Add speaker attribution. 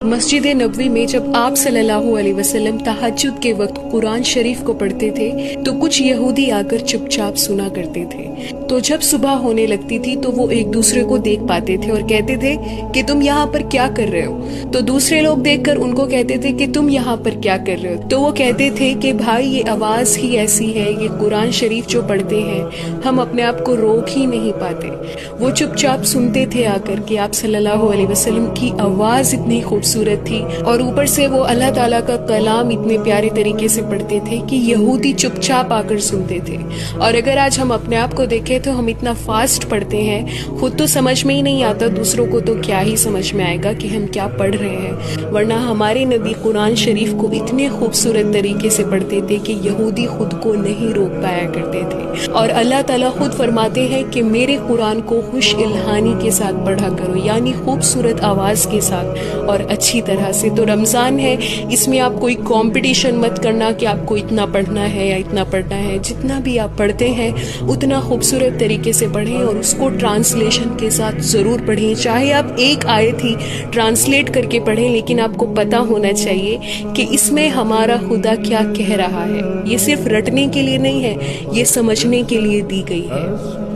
Speaker 1: مسجد نبوی میں جب آپ صلی اللہ علیہ وسلم تہجد کے وقت قرآن شریف کو پڑھتے تھے تو کچھ یہودی آ کر چپ چاپ سنا کرتے تھے. تو جب صبح ہونے لگتی تھی تو وہ ایک دوسرے کو دیکھ پاتے تھے اور کہتے تھے کہ تم یہاں پر کیا کر رہے ہو. تو دوسرے لوگ دیکھ کر ان کو کہتے تھے کہ تم یہاں پر کیا کر رہے ہو. تو وہ کہتے تھے کہ بھائی یہ آواز ہی ایسی ہے, یہ قرآن شریف جو پڑھتے ہیں ہم اپنے آپ کو روک ہی نہیں پاتے. وہ چپ چاپ سنتے تھے آ کر کہ آپ صلی اللہ علیہ وسلم کی آواز اتنی خوبصورت تھی اور اوپر سے وہ اللہ تعالیٰ کا کلام اتنے پیارے طریقے سے پڑھتے تھے کہ یہودی چپ چاپ آ کر سنتے تھے. اور اگر آج ہم اپنے آپ کو دیکھیں تو ہم اتنا فاسٹ پڑھتے ہیں, خود تو سمجھ میں ہی نہیں آتا, دوسروں کو تو کیا ہی سمجھ میں آئے گا کہ ہم کیا پڑھ رہے ہیں. ورنہ ہمارے نبی قرآن شریف کو اتنے خوبصورت طریقے سے پڑھتے تھے کہ یہودی خود کو نہیں روک پایا کرتے تھے. اور اللہ تعالیٰ خود فرماتے ہیں کہ میرے قرآن کو خوش الہانی کے ساتھ پڑھا کرو, یعنی خوبصورت آواز کے ساتھ اور اچھی طرح سے. تو رمضان ہے, اس میں آپ کوئی کمپٹیشن مت کرنا کہ آپ کو اتنا پڑھنا ہے یا اتنا پڑھنا ہے. جتنا بھی آپ پڑھتے ہیں اتنا خوبصورت طریقے سے پڑھیں اور اس کو ٹرانسلیشن کے ساتھ ضرور پڑھیں. چاہے آپ ایک آیت ہی ٹرانسلیٹ کر کے پڑھیں, لیکن آپ کو پتہ ہونا چاہیے کہ اس میں ہمارا خدا کیا کہہ رہا ہے. یہ صرف رٹنے کے لیے نہیں ہے, یہ سمجھنے کے لیے دی گئی ہے.